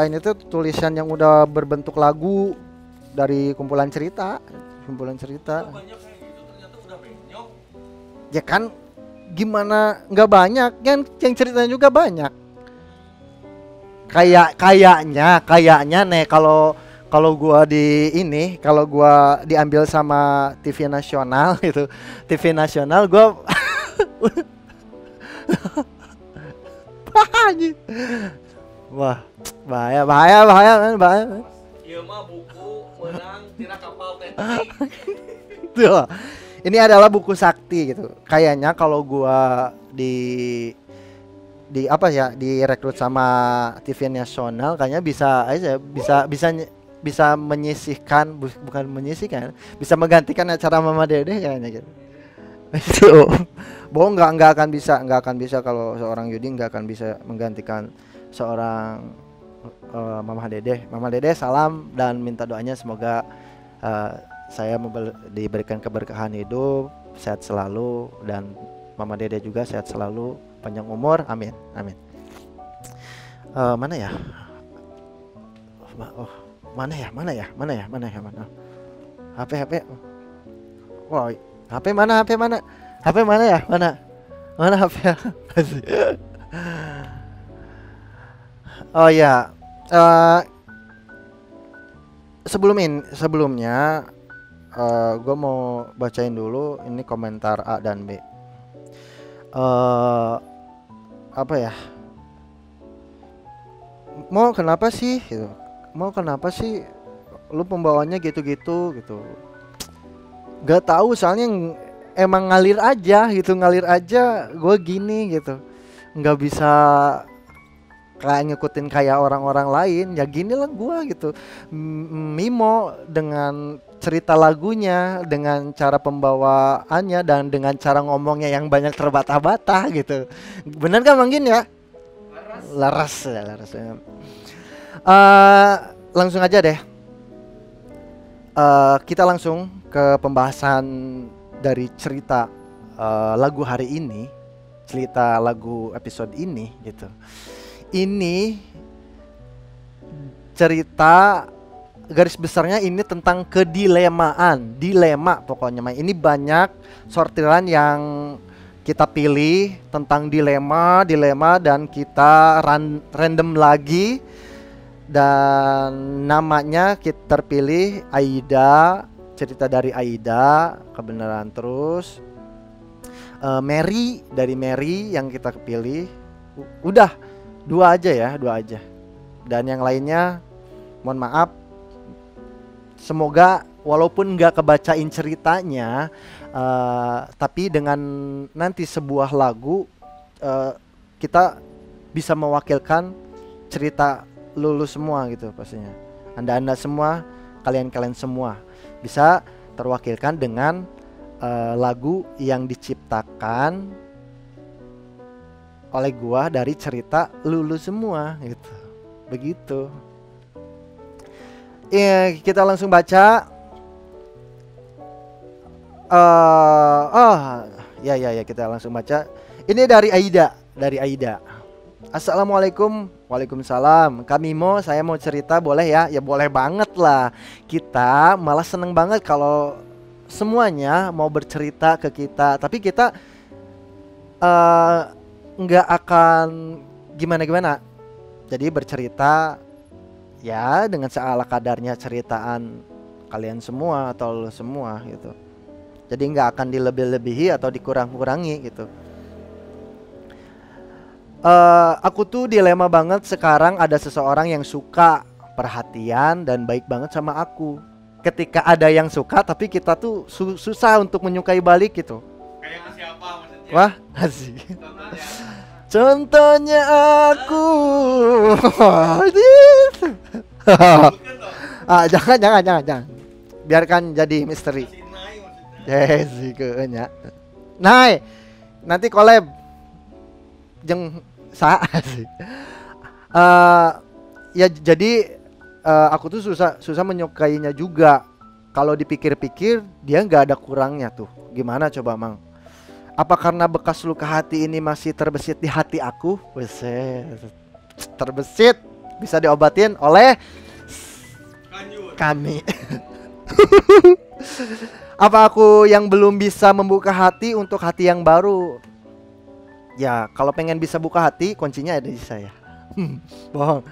Ini tuh tulisan yang udah berbentuk lagu dari kumpulan cerita, kumpulan cerita. Udah banyak kayak gitu ternyata udah benyok. Ya kan, gimana nggak banyak kan, yang ceritanya juga banyak. Kayaknya nih, kalau kalau gua di ini, kalau gua diambil sama TV nasional gitu, TV nasional gua anjing. Wah, bahaya man, bahaya man. Ieu mah buku menang tira kapal Titanic. Tuh. Ini adalah buku sakti gitu. Kayaknya kalau gua di apa ya, direkrut sama TV nasional, kayaknya bisa aja, bisa menyisihkan, bukan menyisihkan, bisa menggantikan acara Mama Dede kayaknya gitu. Itu bohong, nggak akan bisa kalau seorang Yudi nggak akan bisa menggantikan seorang Mama Dede salam dan minta doanya semoga eh, saya diberikan keberkahan hidup, sehat selalu, dan Mama Dede juga sehat selalu, panjang umur, amin amin. Mana ya? Oh, mana? HP. Wah, HP mana ya? Mana HP? Oh ya, eh sebelumnya gue mau bacain dulu ini komentar A dan B. Apa ya? Mau kenapa sih? Gitu. Mau kenapa sih? Lu pembawaannya gitu-gitu gitu. Gak tahu, soalnya emang ngalir aja. Gue gini gitu. Nggak bisa kayak ngikutin kayak orang-orang lain, ya gini lah gua gitu. Mimo dengan cerita lagunya, dengan cara pembawaannya, dan dengan cara ngomongnya yang banyak terbata-bata gitu. Bener kan Manggin ya? Laras. Langsung aja deh. Kita langsung ke pembahasan dari cerita lagu hari ini, cerita lagu episode ini gitu. Ini cerita garis besarnya ini tentang dilema pokoknya. Ini banyak sortiran yang kita pilih tentang dilema dan kita random lagi, dan namanya kita terpilih Aida, cerita dari Aida, kebenaran terus. Mary, dari Mary yang kita pilih. Udah dua aja, dan yang lainnya mohon maaf, semoga walaupun nggak kebacain ceritanya, tapi dengan nanti sebuah lagu kita bisa mewakilkan cerita lulu semua gitu. Pastinya anda semua, kalian semua bisa terwakilkan dengan lagu yang diciptakan oleh gua dari cerita lulu semua gitu. Begitu. Ya, kita langsung baca. Ya, kita langsung baca. Ini dari Aida. Assalamualaikum. Waalaikumsalam. Saya mau cerita, boleh ya? Ya boleh banget lah. Kita malah seneng banget kalau semuanya mau bercerita ke kita. Tapi kita nggak akan gimana. Jadi bercerita ya dengan seala kadarnya ceritaan kalian semua atau lo semua gitu. Jadi nggak akan dilebih-lebihi atau dikurang-kurangi gitu. Aku tuh dilema banget sekarang, ada seseorang yang suka, perhatian dan baik banget sama aku. Ketika ada yang suka tapi kita tuh susah untuk menyukai balik gitu. Kayak siapa maksudnya? Wah, asik. Contohnya aku. Jangan. Biarkan jadi misteri. Jessica. Nai, nanti collab jeng saat sih. Ya jadi aku tuh susah menyukainya juga. Kalau dipikir-pikir dia nggak ada kurangnya tuh. Gimana coba Mang? Apa karena bekas luka hati ini masih terbesit di hati aku? Terbesit. bisa diobatin oleh Kanjur. kami. Apa aku yang belum bisa membuka hati untuk hati yang baru? Ya, kalau pengen bisa buka hati, kuncinya ada di saya. Bohong.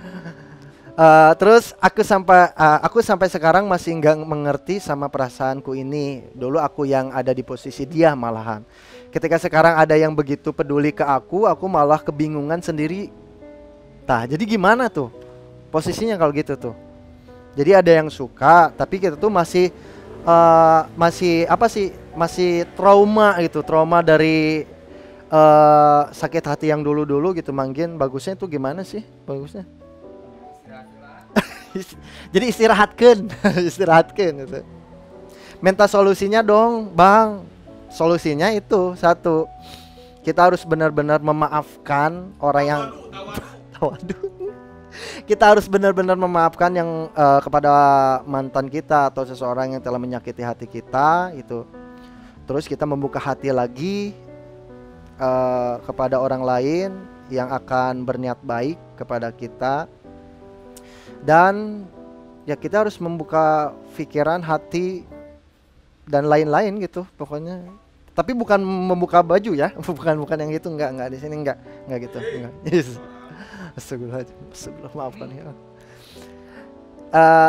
Terus aku sampai sekarang masih nggak mengerti sama perasaanku ini. Dulu aku yang ada di posisi dia malahan. Ketika sekarang ada yang begitu peduli ke aku malah kebingungan sendiri. Tah, jadi gimana tuh posisinya kalau gitu tuh? Jadi ada yang suka, tapi kita tuh masih masih trauma gitu, trauma dari sakit hati yang dulu gitu. Manggin bagusnya itu gimana sih bagusnya? Jadi istirahatkan gitu. Minta solusinya dong bang. Solusinya itu satu, kita harus benar-benar memaafkan orang yang waduh. Kita harus benar-benar memaafkan yang kepada mantan kita atau seseorang yang telah menyakiti hati kita itu. Terus kita membuka hati lagi kepada orang lain yang akan berniat baik kepada kita. Dan ya kita harus membuka pikiran, hati dan lain-lain gitu pokoknya. Tapi bukan membuka baju ya, bukan yang itu, enggak di sini enggak gitu, enggak. Yes. Astagfirullah, maafkan ya.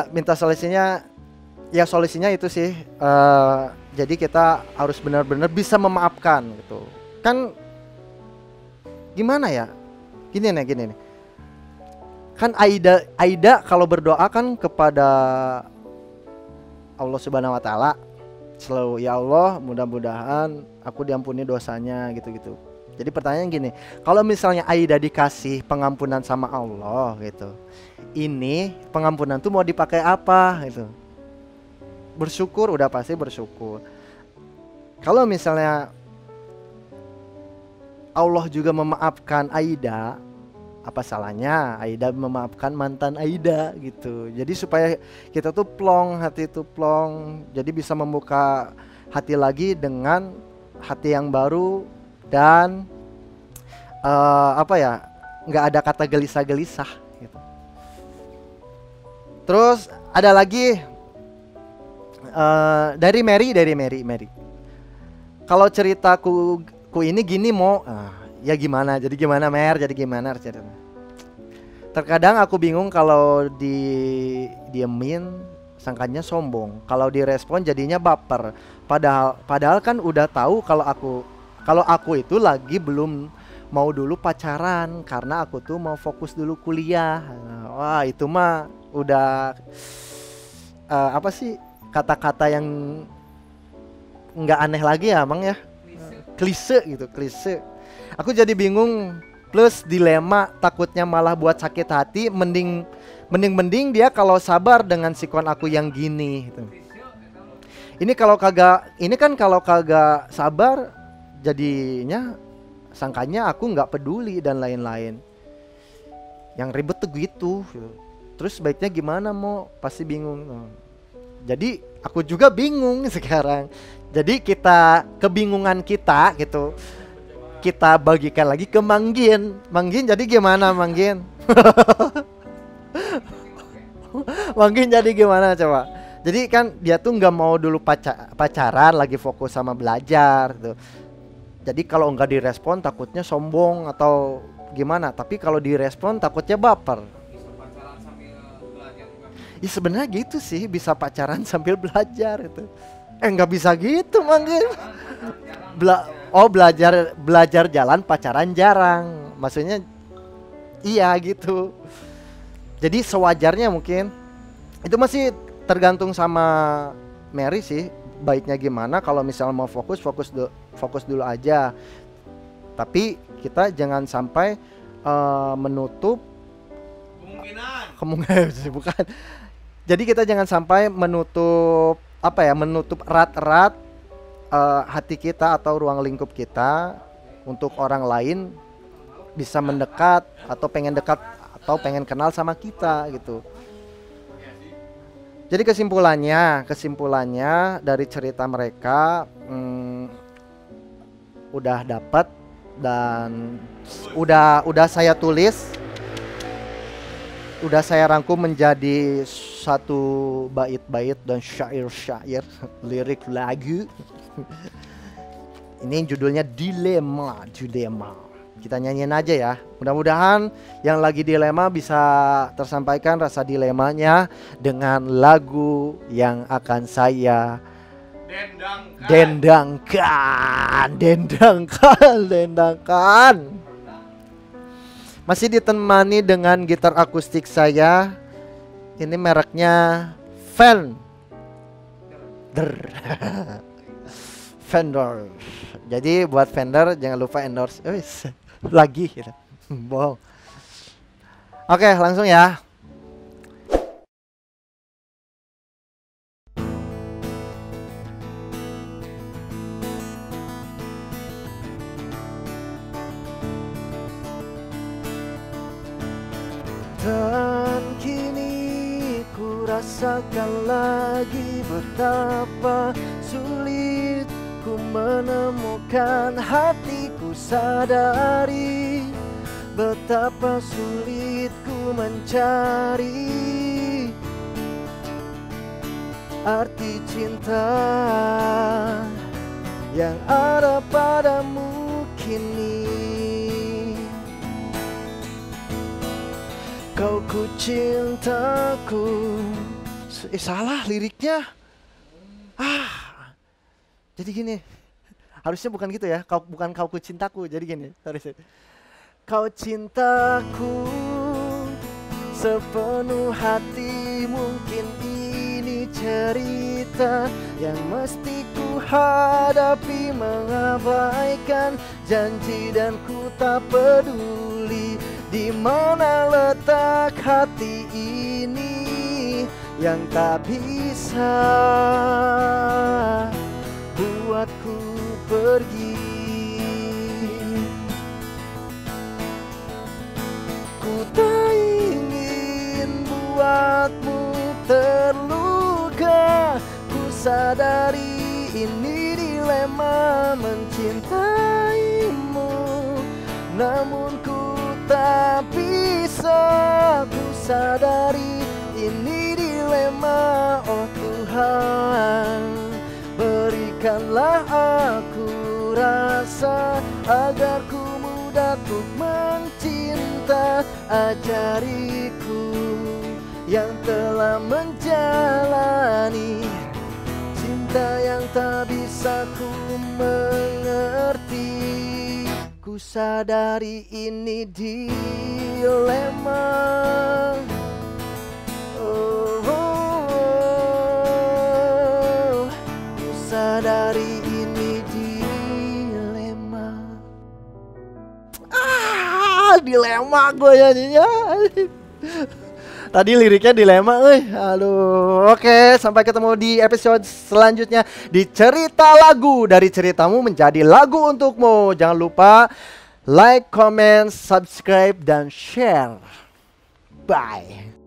Minta solusinya, ya solusinya itu sih. Jadi kita harus benar-benar bisa memaafkan gitu. Kan gimana ya? Gini nih. Kan Aida kalau berdoa kan kepada Allah Subhanahu wa taala selalu, ya Allah mudah-mudahan aku diampuni dosanya gitu. Jadi pertanyaan gini, kalau misalnya Aida dikasih pengampunan sama Allah gitu, ini pengampunan tuh mau dipakai apa gitu? Bersyukur, udah pasti bersyukur. Kalau misalnya Allah juga memaafkan Aida, apa salahnya Aida memaafkan mantan Aida gitu. Jadi supaya kita tuh plong, hati itu plong, jadi bisa membuka hati lagi dengan hati yang baru dan nggak ada kata gelisah-gelisah gitu. Terus ada lagi dari Mary. Kalau ceritaku ini gini mau ya gimana? Jadi gimana Mer? Jadi gimana ceritanya? Terkadang aku bingung kalau diemin sangkanya sombong, kalau direspon jadinya baper. Padahal kan udah tahu kalau aku itu lagi belum mau dulu pacaran karena aku tuh mau fokus dulu kuliah. Wah, itu mah udah kata-kata yang nggak aneh lagi ya, Mang ya. Klise. Aku jadi bingung, plus dilema, takutnya malah buat sakit hati. Mending dia kalau sabar dengan sikon aku yang gini gitu. Ini kalau kagak sabar jadinya sangkanya aku nggak peduli dan lain-lain. Yang ribet tuh gitu. Terus baiknya gimana mau? Pasti bingung. Jadi aku juga bingung sekarang. Jadi kebingungan kita gitu, kita bagikan lagi ke Manggin. Jadi gimana Manggin? Manggin jadi gimana coba? Jadi kan dia tuh nggak mau dulu pacaran, lagi fokus sama belajar gitu. Jadi kalau nggak direspon takutnya sombong atau gimana. Tapi kalau direspon takutnya baper. Bisa pacaran sambil belajar juga. Ya sebenarnya gitu sih, bisa pacaran sambil belajar itu. Nggak bisa gitu Manggin. Belajar jalan, pacaran jarang. Maksudnya iya gitu. Jadi sewajarnya mungkin. Itu masih tergantung sama Mary sih, baiknya gimana. Kalau misalnya mau fokus dulu aja. Tapi kita jangan sampai menutup kemungkinan bukan. Jadi kita jangan sampai menutup erat-erat hati kita atau ruang lingkup kita untuk orang lain bisa mendekat atau pengen dekat atau pengen kenal sama kita gitu. Jadi kesimpulannya dari cerita mereka udah dapat dan udah saya tulis. udah saya rangkum menjadi satu bait-bait dan syair-syair lirik lagu. Ini judulnya Dilema. Kita nyanyiin aja ya. Mudah-mudahan yang lagi dilema bisa tersampaikan rasa dilemanya dengan lagu yang akan saya dendangkan. Masih ditemani dengan gitar akustik saya. Ini mereknya Fender. Jadi buat Fender jangan lupa endorse. Lagi gitu. Bohong. Oke, langsung ya. Dan kini ku rasakan lagi betapa sulit ku menemukan hatiku, sadari betapa sulit ku mencari arti cinta yang ada padamu kini. Kau ku cintaku. Salah liriknya. Jadi gini. Harusnya bukan gitu ya. Bukan kau ku cintaku. Jadi gini. Harusnya. Kau cintaku sepenuh hati, mungkin ini cerita yang mesti ku hadapi, mengabaikan janji dan ku tak peduli di mana letak hati ini yang tak bisa buatku pergi. Ku tak ingin buatmu terluka. Ku sadari ini dilema mencintaimu, namun ku tak bisa. Ku sadari ini dilema, oh Tuhan, berikanlah aku rasa agar ku mudah untuk mencinta. Ajariku yang telah menjalani cinta yang tak bisa ku mengerti. Ku sadari ini dilema. Ku sadari ini dilema. Dilema gue nyanyinya. Tadi liriknya dilema, aduh. Oke, sampai ketemu di episode selanjutnya di Cerita Lagu. Dari ceritamu menjadi lagu untukmu. Jangan lupa like, comment, subscribe, dan share. Bye.